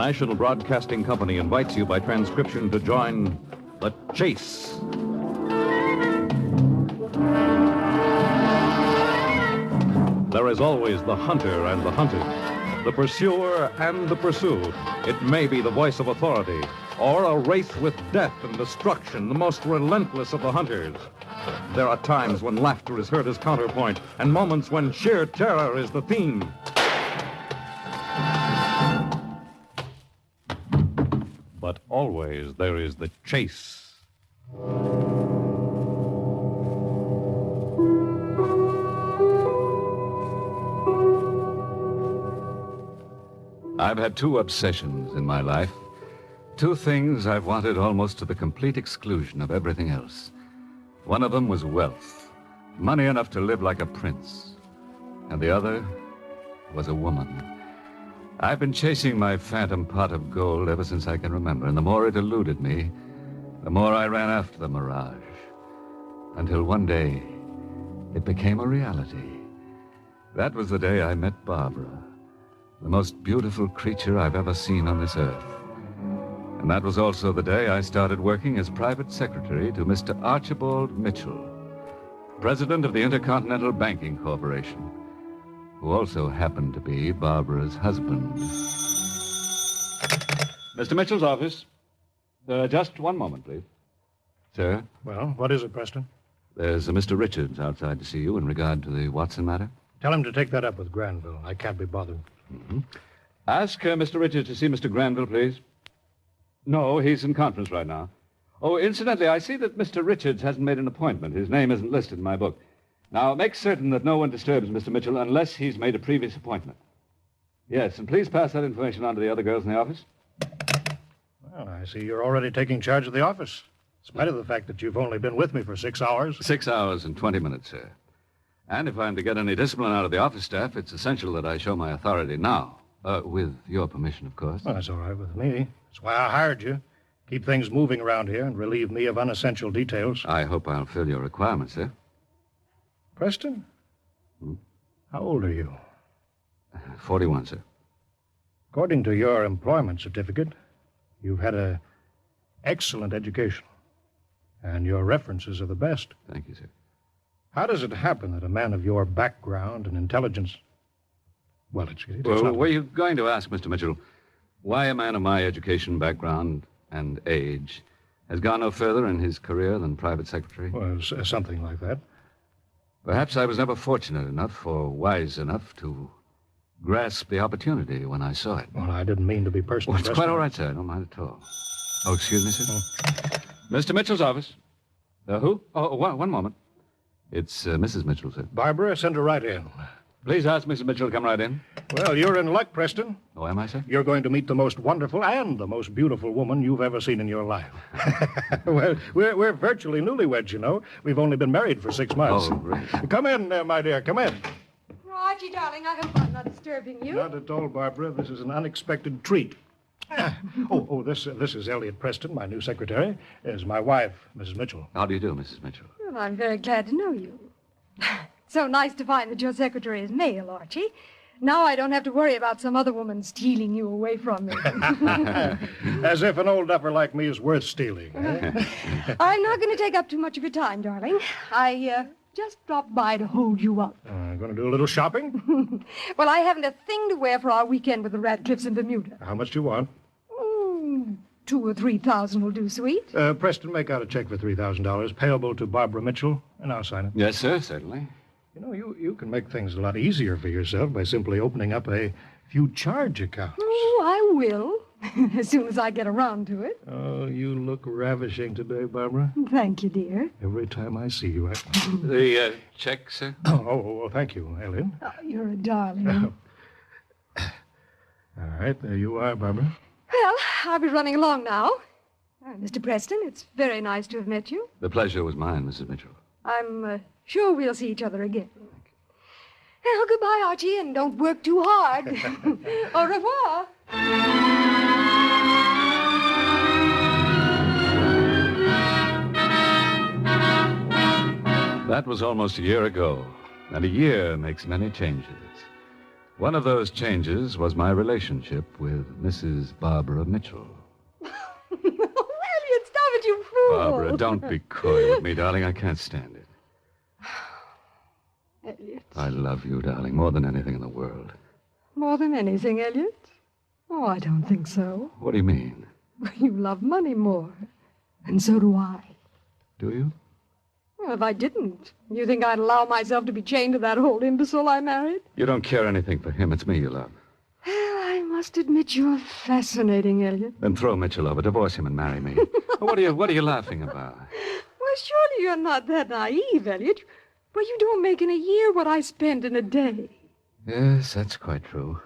National Broadcasting Company invites you by transcription to join The Chase. There is always the hunter and the hunted, the pursuer and the pursued. It may be the voice of authority, or a wraith with death and destruction, the most relentless of the hunters. There are times when laughter is heard as counterpoint, and moments when sheer terror is the theme. But always there is the chase. I've had two obsessions in my life. Two things I've wanted almost to the complete exclusion of everything else. One of them was wealth, money enough to live like a prince. And the other was a woman. I've been chasing my phantom pot of gold ever since I can remember, and the more it eluded me, the more I ran after the mirage. Until one day, it became a reality. That was the day I met Barbara, the most beautiful creature I've ever seen on this earth. And that was also the day I started working as private secretary to Mr. Archibald Mitchell, president of the Intercontinental Banking Corporation, who also happened to be Barbara's husband. Mr. Mitchell's office. Just one moment, please. Sir? Well, what is it, Preston? There's a Mr. Richards outside to see you in regard to the Watson matter. Tell him to take that up with Granville. I can't be bothered. Mm-hmm. Ask Mr. Richards to see Mr. Granville, please. No, he's in conference right now. Oh, incidentally, I see that Mr. Richards hasn't made an appointment. His name isn't listed in my book. Now, make certain that no one disturbs Mr. Mitchell unless he's made a previous appointment. Yes, and please pass that information on to the other girls in the office. Well, I see you're already taking charge of the office, in spite of the fact that you've only been with me for 6 hours. 6 hours and 20 minutes, sir. And if I'm to get any discipline out of the office staff, it's essential that I show my authority now. With your permission, of course. Well, that's all right with me. That's why I hired you. Keep things moving around here and relieve me of unessential details. I hope I'll fill your requirements, sir. Preston? How old are you? 41, sir. According to your employment certificate, you've had an excellent education. And your references are the best. Thank you, sir. How does it happen that a man of your background and intelligence... Well, it's Well, not... were you going to ask, Mr. Mitchell, why a man of my education, background, and age has gone no further in his career than private secretary? Well, something like that. Perhaps I was never fortunate enough or wise enough to grasp the opportunity when I saw it. Well, I didn't mean to be personal. Well, it's quite all right, sir. I don't mind at all. Oh, excuse me, sir. Mr. Mitchell's office. Who? Oh, one moment. It's Mrs. Mitchell, sir. Barbara, send her right in. Please ask Mrs. Mitchell to come right in. Well, you're in luck, Preston. Oh, am I, sir? You're going to meet the most wonderful and the most beautiful woman you've ever seen in your life. Well, we're virtually newlyweds, you know. We've only been married for 6 months. Oh, great. Come in, my dear. Come in. Archie, darling, I hope I'm not disturbing you. Not at all, Barbara. This is an unexpected treat. This is Elliot Preston, my new secretary. Is my wife, Mrs. Mitchell. How do you do, Mrs. Mitchell? Well, I'm very glad to know you. So nice to find that your secretary is male, Archie. Now I don't have to worry about some other woman stealing you away from me. As if an old duffer like me is worth stealing. Eh? I'm not going to take up too much of your time, darling. I just dropped by to hold you up. Going to do a little shopping? Well, I haven't a thing to wear for our weekend with the Radcliffes in Bermuda. How much do you want? 2,000 or 3,000 will do, sweet. Preston, make out a check for $3,000 payable to Barbara Mitchell, and I'll sign it. Yes, sir, certainly. You know, you can make things a lot easier for yourself by simply opening up a few charge accounts. Oh, I will, as soon as I get around to it. Oh, you look ravishing today, Barbara. Thank you, dear. Every time I see you, I... The check, sir? Oh, thank you, Elliot. Oh, you're a darling. All right, there you are, Barbara. Well, I'll be running along now. Mr. Preston, it's very nice to have met you. The pleasure was mine, Mrs. Mitchell. I'm sure we'll see each other again. Well, goodbye, Archie, and don't work too hard. Au revoir. That was almost a year ago, and a year makes many changes. One of those changes was my relationship with Mrs. Barbara Mitchell. Elliot, stop it, you fool. Barbara, don't be coy with me, darling. I can't stand it. Elliot. I love you, darling, more than anything in the world. More than anything, Elliot? Oh, I don't think so. What do you mean? You love money more. And so do I. Do you? Well, if I didn't, you think I'd allow myself to be chained to that old imbecile I married? You don't care anything for him. It's me you love. Well, I must admit you're fascinating, Elliot. Then throw Mitchell over, divorce him, and marry me. What are you laughing about? Well, surely you're not that naive, Elliot. Well, you don't make in a year what I spend in a day. Yes, that's quite true.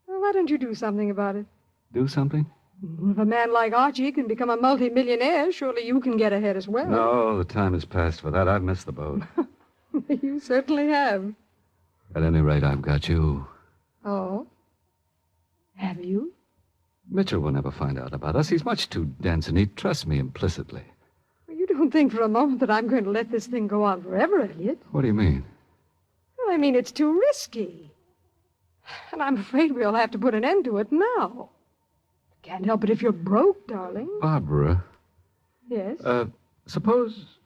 Well, why don't you do something about it? Do something? If a man like Archie can become a multimillionaire, surely you can get ahead as well. No, the time has passed for that. I've missed the boat. You certainly have. At any rate, I've got you. Oh? Have you? Mitchell will never find out about us. He's much too dense, and he'd trust me implicitly. Well, you don't think for a moment that I'm going to let this thing go on forever, Elliot? What do you mean? Well, I mean, it's too risky. And I'm afraid we'll have to put an end to it now. Can't help it if you're broke, darling. Barbara, Yes? suppose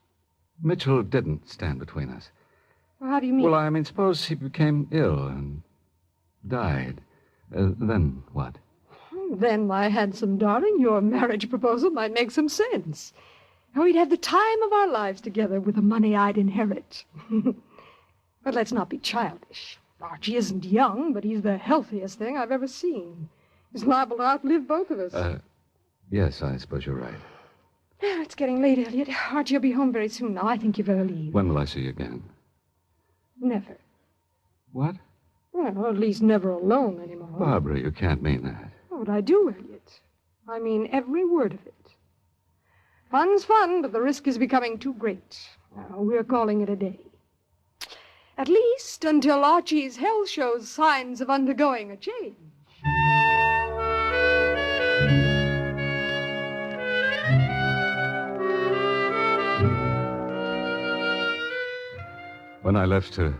Mitchell didn't stand between us. Well, how do you mean? Well, I mean, suppose he became ill and died. Then what? Then, my handsome darling, your marriage proposal might make some sense. And we'd have the time of our lives together with the money I'd inherit. But let's not be childish. Archie isn't young, but he's the healthiest thing I've ever seen. He's liable to outlive both of us. Yes, I suppose you're right. It's getting late, Elliot. Archie will be home very soon now. I think you better leave. When will I see you again? Never. What? Well, at least never alone anymore. Barbara, you can't mean that. Oh, but I do, Elliot. I mean every word of it. Fun's fun, but the risk is becoming too great. Now, we're calling it a day. At least until Archie's health shows signs of undergoing a change. When I left her,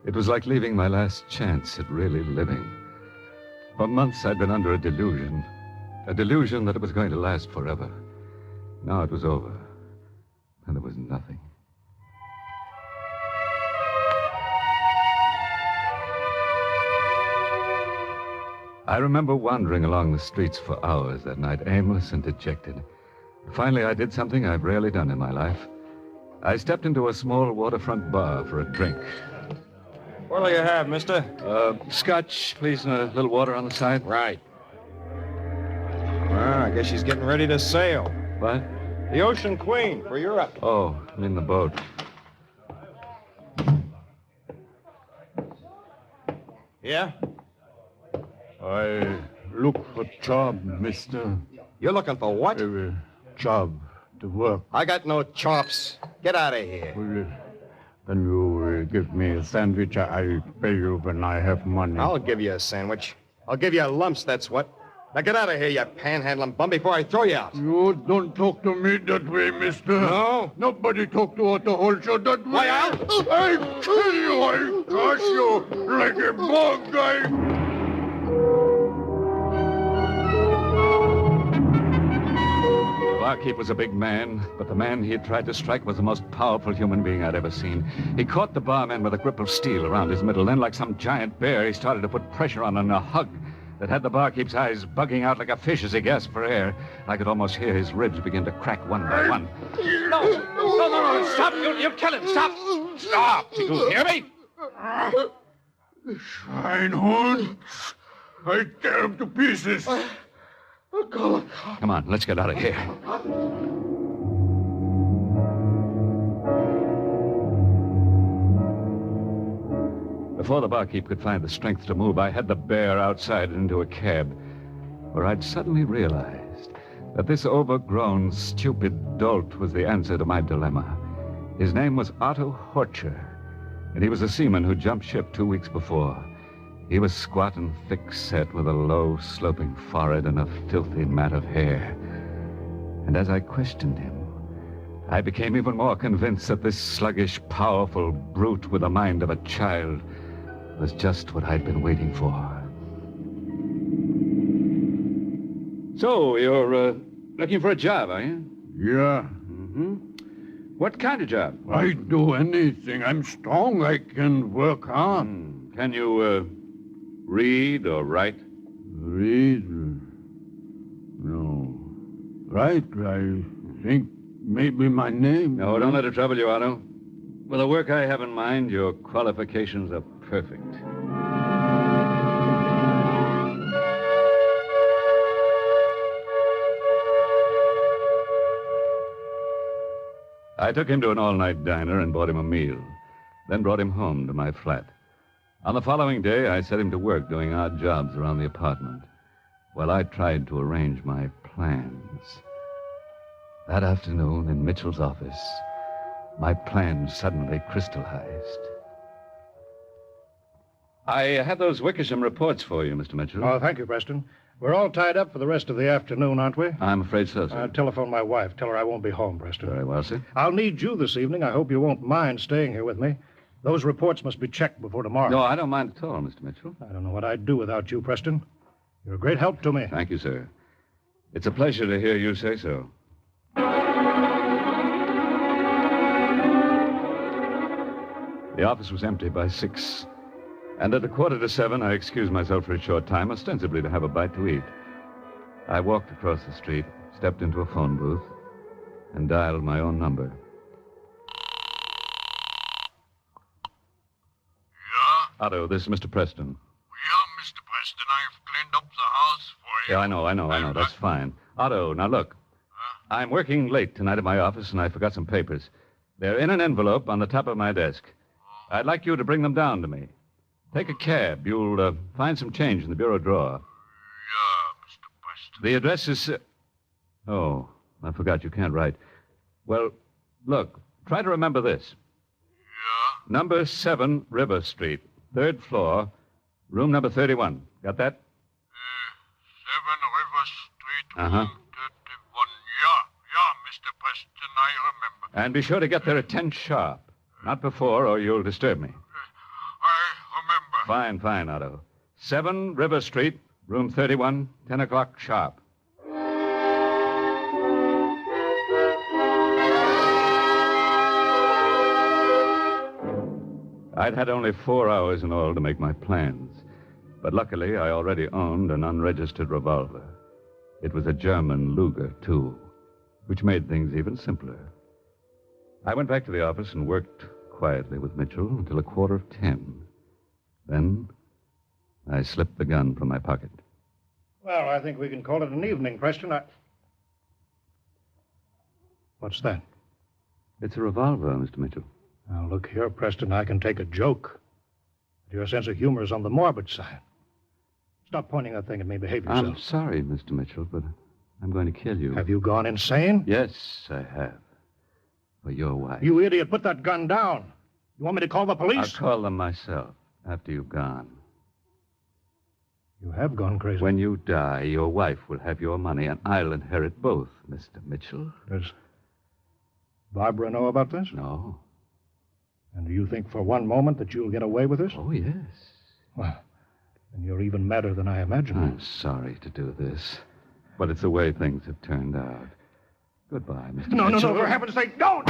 it was like leaving my last chance at really living. For months I'd been under a delusion that it was going to last forever. Now it was over, and there was nothing. I remember wandering along the streets for hours that night, aimless and dejected. Finally, I did something I've rarely done in my life. I stepped into a small waterfront bar for a drink. What'll you have, mister? Scotch, please, and a little water on the side. Right. Well, I guess she's getting ready to sail. What? The Ocean Queen for Europe. Oh, I'm in the boat. Yeah? I look for job, mister. You're looking for what? Job to work. I got no chops. Get out of here. Well, then you give me a sandwich. I pay you when I have money. I'll give you a sandwich. I'll give you lumps, that's what. Now get out of here, you panhandling bum, before I throw you out. You don't talk to me that way, mister. No? Nobody talk to Otto Holscher that way. Why, I'll kill you. I'll crush you like a bog guy. The barkeep was a big man, but the man he had tried to strike was the most powerful human being I'd ever seen. He caught the barman with a grip of steel around his middle. Then, like some giant bear, he started to put pressure on and a hug that had the barkeep's eyes bugging out like a fish as he gasped for air. I could almost hear his ribs begin to crack one by one. No, stop! You'll kill him! Stop! Stop! You hear me? Schweinhund! I tear him to pieces. Come on, let's get out of here. Before the barkeep could find the strength to move, I had the bear outside and into a cab, where I'd suddenly realized that this overgrown, stupid dolt was the answer to my dilemma. His name was Otto Horcher, and he was a seaman who jumped ship 2 weeks before. He was squat and thick-set with a low, sloping forehead and a filthy mat of hair. And as I questioned him, I became even more convinced that this sluggish, powerful brute with the mind of a child was just what I'd been waiting for. So, you're looking for a job, are you? Yeah. Mm-hmm. What kind of job? I do anything. I'm strong. I can work hard. Can you read or write? Read? No. Right, I think maybe my name. No, don't let it trouble you, Otto. For the work I have in mind, your qualifications are perfect. I took him to an all-night diner and bought him a meal, then brought him home to my flat. On the following day, I set him to work doing odd jobs around the apartment while I tried to arrange my plans. That afternoon in Mitchell's office, my plans suddenly crystallized. I had those Wickersham reports for you, Mr. Mitchell. Oh, thank you, Preston. We're all tied up for the rest of the afternoon, aren't we? I'm afraid so, sir. I'll telephone my wife. Tell her I won't be home, Preston. Very well, sir. I'll need you this evening. I hope you won't mind staying here with me. Those reports must be checked before tomorrow. No, I don't mind at all, Mr. Mitchell. I don't know what I'd do without you, Preston. You're a great help to me. Thank you, sir. It's a pleasure to hear you say so. The office was empty by 6. And at 6:45, I excused myself for a short time, ostensibly to have a bite to eat. I walked across the street, stepped into a phone booth, and dialed my own number. Yeah? Otto, this is Mr. Preston. Yeah, Mr. Preston. I've cleaned up the house for you. Yeah, I know. That's fine. Otto, now look. I'm working late tonight at my office, and I forgot some papers. They're in an envelope on the top of my desk. I'd like you to bring them down to me. Take a cab. You'll find some change in the bureau drawer. Yeah, Mr. Preston. The address is... Oh, I forgot you can't write. Well, look, try to remember this. Yeah? Number 7 River Street, 3rd floor, room number 31. Got that? 7 River Street, Uh-huh. room 31. Yeah, Mr. Preston, I remember. And be sure to get there at 10 sharp. Not before, or you'll disturb me. I remember. Fine, Otto. 7 River Street, room 31, 10 o'clock sharp. I'd had only 4 hours in all to make my plans. But luckily, I already owned an unregistered revolver. It was a German Luger, too, which made things even simpler. I went back to the office and worked quietly with Mitchell until 10:15. Then I slipped the gun from my pocket. Well, I think we can call it an evening, Preston. What's that? It's a revolver, Mr. Mitchell. Now, look here, Preston. I can take a joke. But your sense of humor is on the morbid side. Stop pointing that thing at me. Behave yourself. I'm sorry, Mr. Mitchell, but I'm going to kill you. Have you gone insane? Yes, I have. For your wife. You idiot, put that gun down. You want me to call the police? I'll call them myself after you've gone. You have gone crazy. When you die, your wife will have your money, and I'll inherit both, Mr. Mitchell. Does Barbara know about this? No. And do you think for one moment that you'll get away with this? Oh, yes. Well, then you're even madder than I imagined. I'm sorry to do this, but it's the way things have turned out. Goodbye, Mr. No, Mitchell. for heaven's sake, don't!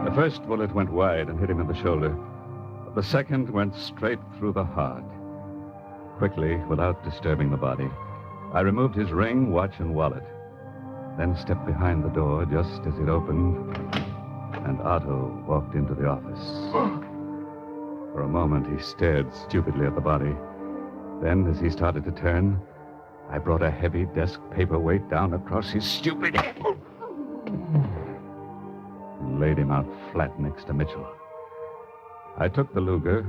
The first bullet went wide and hit him in the shoulder. But the second went straight through the heart. Quickly, without disturbing the body, I removed his ring, watch, and wallet. Then stepped behind the door just as it opened, and Otto walked into the office. For a moment, he stared stupidly at the body. Then, as he started to turn, I brought a heavy desk paperweight down across his stupid head and laid him out flat next to Mitchell. I took the Luger,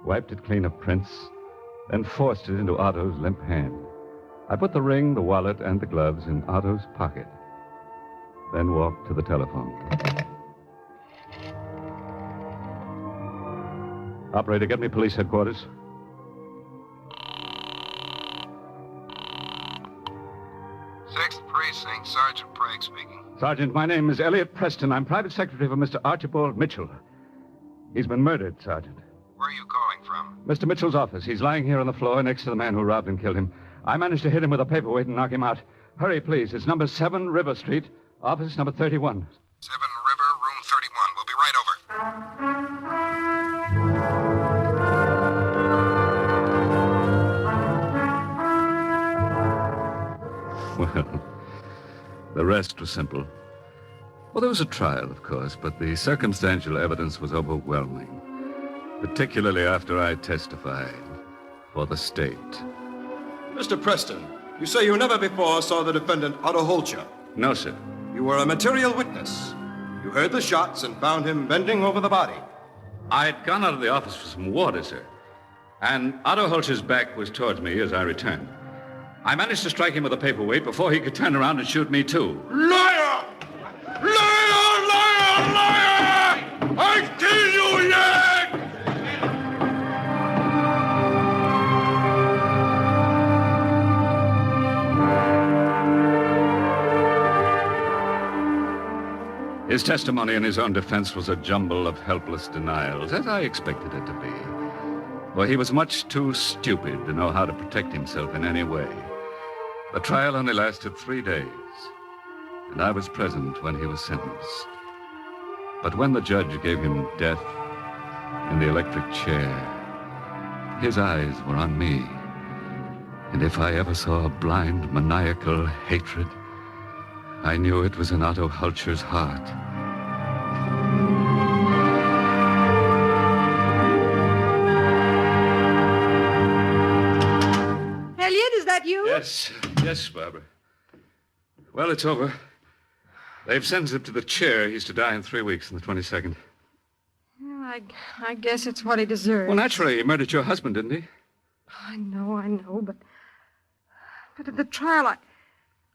wiped it clean of prints, then forced it into Otto's limp hand. I put the ring, the wallet, and the gloves in Otto's pocket, then walked to the telephone. Operator, get me police headquarters. Sergeant, my name is Elliot Preston. I'm private secretary for Mr. Archibald Mitchell. He's been murdered, Sergeant. Where are you calling from? Mr. Mitchell's office. He's lying here on the floor next to the man who robbed and killed him. I managed to hit him with a paperweight and knock him out. Hurry, please. It's number 7 River Street, office number 31. 7 River, room 31. We'll be right over. Well, the rest was simple. Well, there was a trial, of course, but the circumstantial evidence was overwhelming, particularly after I testified for the state. Mr. Preston, you say you never before saw the defendant, Otto Holcher. No, sir. You were a material witness. You heard the shots and found him bending over the body. I'd gone out of the office for some water, sir, and Otto Holcher's back was towards me as I returned. I managed to strike him with a paperweight before he could turn around and shoot me, too. Liar! Liar! Liar! Liar! I kill you yet! His testimony in his own defense was a jumble of helpless denials, as I expected it to be. For he was much too stupid to know how to protect himself in any way. The trial only lasted 3 days, and I was present when he was sentenced. But when the judge gave him death in the electric chair, his eyes were on me. And if I ever saw a blind, maniacal hatred, I knew it was in Otto Hulcher's heart. Elliot, is that you? Yes, Barbara. Well, it's over. They've sentenced him to the chair. He's to die in 3 weeks on the 22nd. Well, I guess it's what he deserves. Well, naturally, he murdered your husband, didn't he? I know, but at the trial,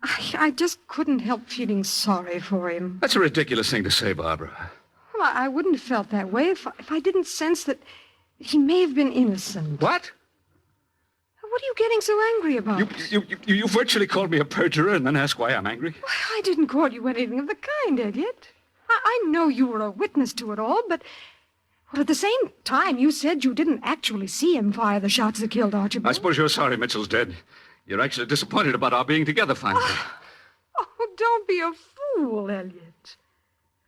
I just couldn't help feeling sorry for him. That's a ridiculous thing to say, Barbara. Well, I wouldn't have felt that way if I didn't sense that he may have been innocent. What? What are you getting so angry about? You virtually called me a perjurer and then asked why I'm angry? Why, I didn't call you anything of the kind, Elliot. I know you were a witness to it all, but at the same time, you said you didn't actually see him fire the shots that killed Archibald. I suppose you're sorry Mitchell's dead. You're actually disappointed about our being together finally. Oh, don't be a fool, Elliot.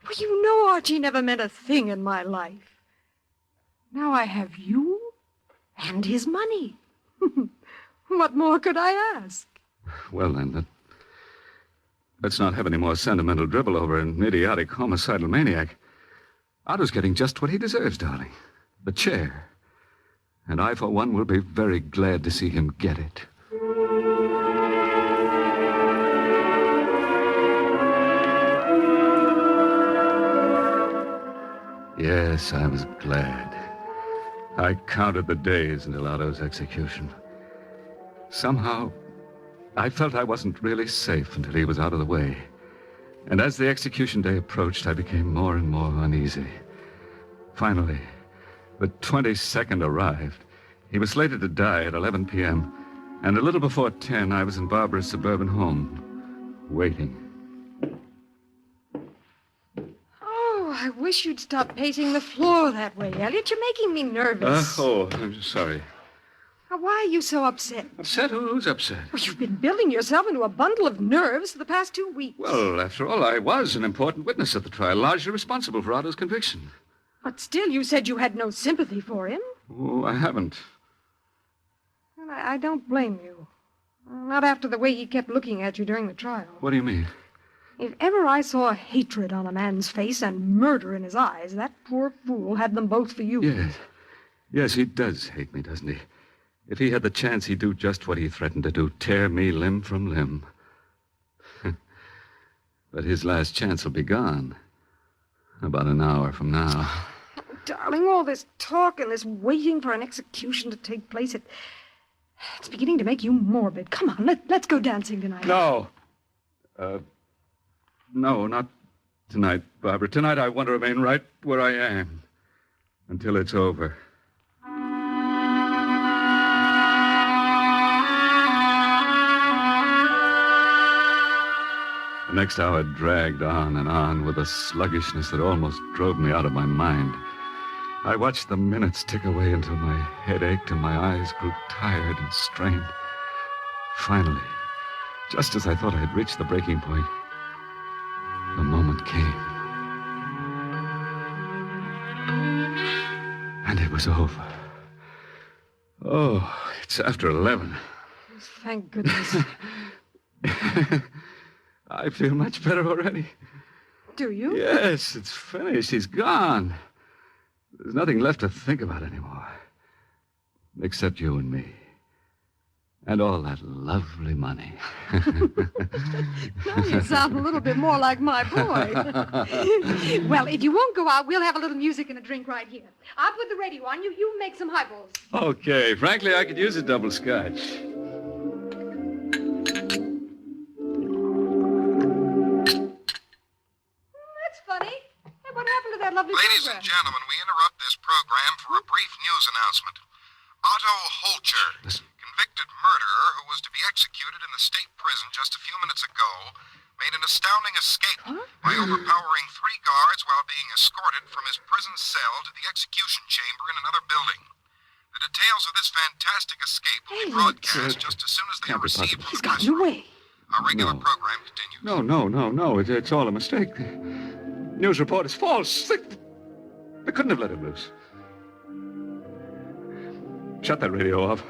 Well, you know Archie never meant a thing in my life. Now I have you and his money. What more could I ask? Well, then, let's not have any more sentimental dribble over an idiotic homicidal maniac. Otto's getting just what he deserves, darling. The chair. And I, for one, will be very glad to see him get it. Yes, I was glad. I counted the days until Otto's execution. Somehow, I felt I wasn't really safe until he was out of the way. And as the execution day approached, I became more and more uneasy. Finally, the 22nd arrived. He was slated to die at 11 p.m., and a little before 10, I was in Barbara's suburban home, waiting. Oh, I wish you'd stop pacing the floor that way, Elliot. You're making me nervous. I'm sorry. Now, why are you so upset? Upset? Who's upset? Well, you've been building yourself into a bundle of nerves for the past 2 weeks. Well, after all, I was an important witness at the trial, largely responsible for Otto's conviction. But still, you said you had no sympathy for him. Oh, I haven't. Well, I don't blame you. Not after the way he kept looking at you during the trial. What do you mean? If ever I saw hatred on a man's face and murder in his eyes, that poor fool had them both for you. Yes. Yes, he does hate me, doesn't he? If he had the chance, he'd do just what he threatened to do, tear me limb from limb. But his last chance will be gone. About an hour from now. Oh, darling, all this talk and this waiting for an execution to take place, it's beginning to make you morbid. Come on, let's go dancing tonight. No. No, not tonight, Barbara. Tonight I want to remain right where I am until it's over. The next hour dragged on with a sluggishness that almost drove me out of my mind. I watched the minutes tick away until my head ached and my eyes grew tired and strained. Finally, just as I thought I had reached the breaking point, the moment came. And it was over. Oh, it's after 11. Thank goodness. I feel much better already. Do you? Yes, it's finished. He's gone. There's nothing left to think about anymore. Except you and me. And all that lovely money. Now you sound a little bit more like my boy. Well, if you won't go out, we'll have a little music and a drink right here. I'll put the radio on. You make some highballs. Okay. Frankly, I could use a double scotch. That's funny. Hey, what happened to that lovely Ladies program? and gentlemen, we interrupt this program for a brief news announcement. Otto Holcher, convicted murderer who was to be executed in the state prison just a few minutes ago, made an astounding escape by overpowering 3 guards while being escorted from his prison cell to the execution chamber in another building. The details of this fantastic escape will be broadcast just as soon as they are received from He's the press gotten room. away. Our regular program continues. No. It's all a mistake. The news report is false. They couldn't have let him loose. Shut that radio off.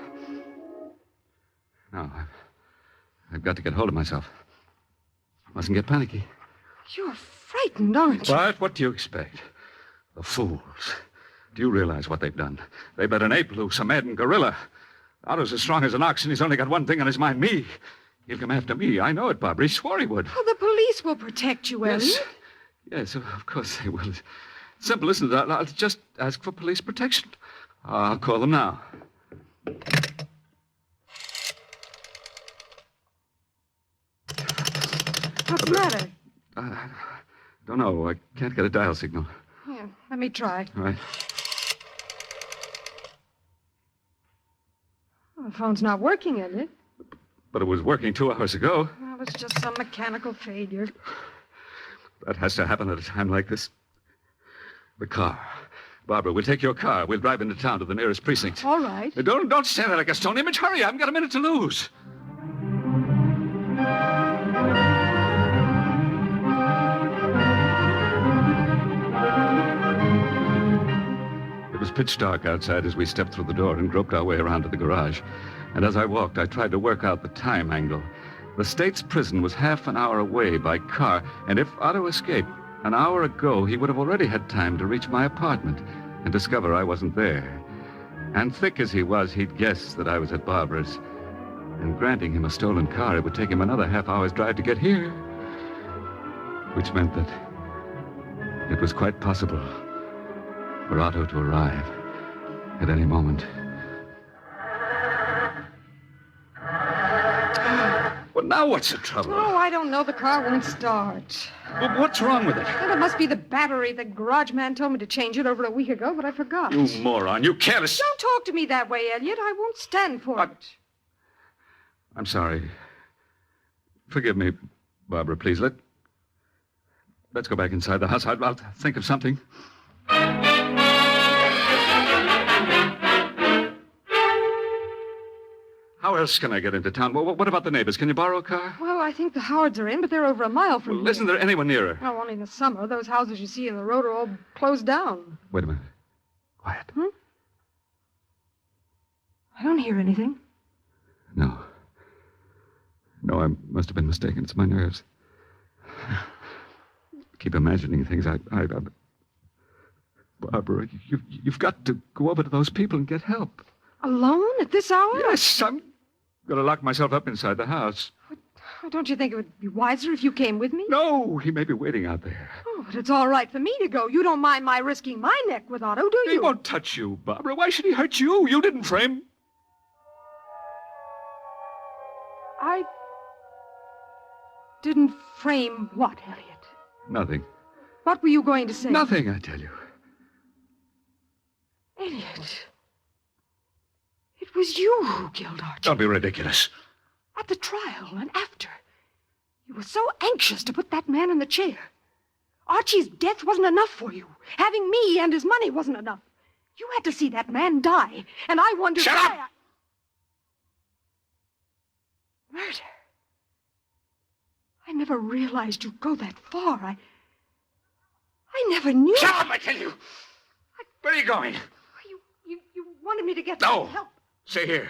No, I've got to get hold of myself. I mustn't get panicky. You're frightened, aren't you? But what do you expect? The fools. Do you realize what they've done? They've let an ape loose, a maddened gorilla. Otto's as strong as an ox, and he's only got one thing on his mind, me. He'll come after me. I know it, Barbara. He swore he would. Oh, the police will protect you, Elliot. Yes, of course they will. It's simple, isn't it? I'll just ask for police protection. I'll call them now. What's the matter? Don't know. I can't get a dial signal. Here, let me try. All right. Oh, the phone's not working, Elliot. But it was working 2 hours ago. Well, it's just some mechanical failure. That has to happen at a time like this. The car. Barbara, we'll take your car. We'll drive into town to the nearest precinct. All right. Don't stand there like a stone image. Hurry, I haven't got a minute to lose. It was pitch dark outside as we stepped through the door and groped our way around to the garage. And as I walked, I tried to work out the time angle. The state's prison was half an hour away by car, and if Otto escaped an hour ago, he would have already had time to reach my apartment and discover I wasn't there. And thick as he was, he'd guess that I was at Barbara's. And granting him a stolen car, it would take him another half hour's drive to get here. Which meant that it was quite possible for Otto to arrive at any moment. Well, now what's the trouble? Oh, I don't know. The car won't start. Well, what's wrong with it? Well, it must be the battery. The garage man told me to change it over a week ago, but I forgot. You moron. You careless. Don't talk to me that way, Elliot. I won't stand for it. I'm sorry. Forgive me, Barbara, please. Let's go back inside the house. I'll think of something. How else can I get into town? What about the neighbors? Can you borrow a car? Well, I think the Howards are in, but they're over a mile from Well, here. isn't there anyone nearer? Well, only in the summer. Those houses you see in the road are all closed down. Wait a minute. Quiet. I don't hear anything. No, I must have been mistaken. It's my nerves. Keep imagining things. Barbara, you've got to go over to those people and get help. Alone at this hour? Yes, I'm going to lock myself up inside the house. Don't you think it would be wiser if you came with me? No, he may be waiting out there. Oh, but it's all right for me to go. You don't mind my risking my neck with Otto, do you? He won't touch you, Barbara. Why should he hurt you? You didn't frame. I didn't frame what, Elliot? Nothing. What were you going to say? Nothing, I tell you. Elliot. It was you who killed Archie. Don't be ridiculous. At the trial and after. You were so anxious to put that man in the chair. Archie's death wasn't enough for you. Having me and his money wasn't enough. You had to see that man die, and I wondered Shut why up! Murder. I never realized you'd go that far. I never knew. Shut up, I tell you! Where are you going? You wanted me to get No. some help. Stay here.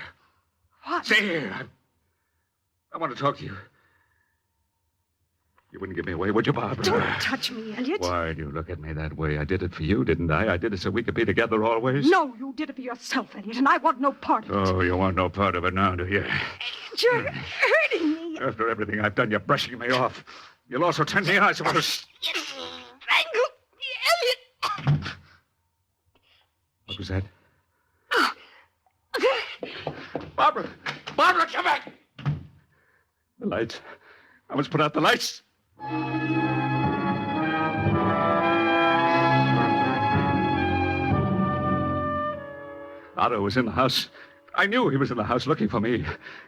What? Stay here. I want to talk to you. You wouldn't give me away, would you, Barbara? Don't touch me, Elliot. Why do you look at me that way? I did it for you, didn't I? I did it so we could be together always. No, you did it for yourself, Elliot, and I want no part of it. Oh, you want no part of it now, do you? You're hurting me. After everything I've done, you're brushing me off. You'll also turn me I suppose. Strangle me, Elliot. What was that? Barbara! Barbara, come back! The lights. I must put out the lights. Otto was in the house. I knew he was in the house looking for me.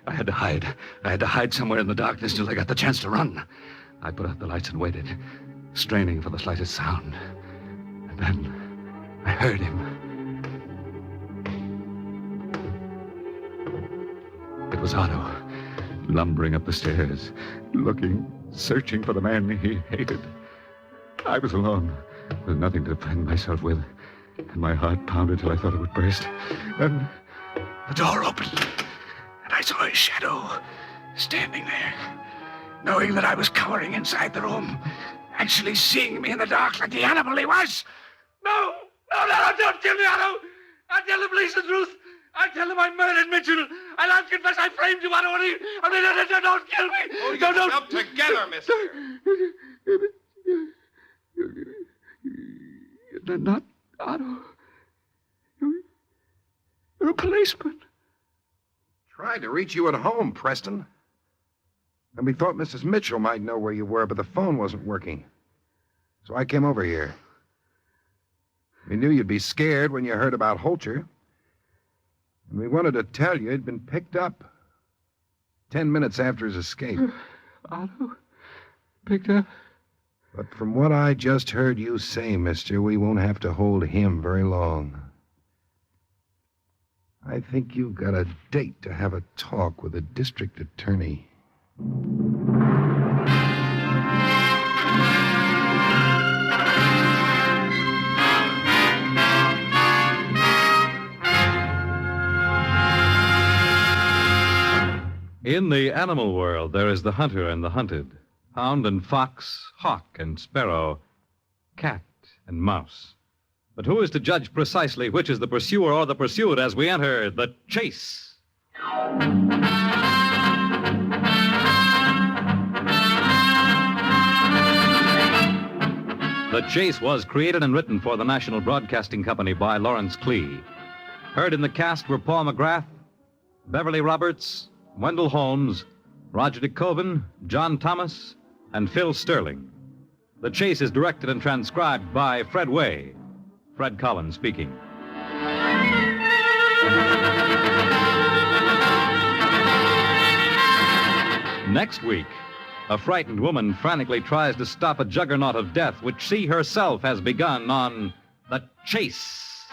I had to hide. I had to hide somewhere in the darkness till I got the chance to run. I put out the lights and waited, straining for the slightest sound. And then I heard him. It was Otto, lumbering up the stairs, looking, searching for the man he hated. I was alone, with nothing to defend myself with, and my heart pounded till I thought it would burst. Then the door opened, and I saw his shadow standing there, knowing that I was cowering inside the room, actually seeing me in the dark like the animal he was. No, don't kill me, Otto! I'll tell the police the truth. I'll tell them I murdered Mitchell. I'll confess I framed you, Otto. Don't kill me. Hold yourself together, mister. You're not Otto. You're a policeman. Tried to reach you at home, Preston. And we thought Mrs. Mitchell might know where you were, but the phone wasn't working. So I came over here. We knew you'd be scared when you heard about Holcher. And we wanted to tell you he'd been picked up 10 minutes after his escape. Otto? Picked up? But from what I just heard you say, mister, we won't have to hold him very long. I think you've got a date to have a talk with the district attorney. In the animal world, there is the hunter and the hunted, hound and fox, hawk and sparrow, cat and mouse. But who is to judge precisely which is the pursuer or the pursued as we enter the chase? The Chase was created and written for the National Broadcasting Company by Lawrence Klee. Heard in the cast were Paul McGrath, Beverly Roberts, Wendell Holmes, Roger DeKoven, John Thomas, and Phil Sterling. The Chase is directed and transcribed by Fred Way. Fred Collins speaking. Next week, a frightened woman frantically tries to stop a juggernaut of death which she herself has begun on The Chase.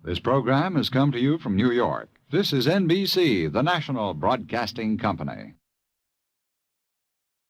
This program has come to you from New York. This is NBC, the national broadcasting company.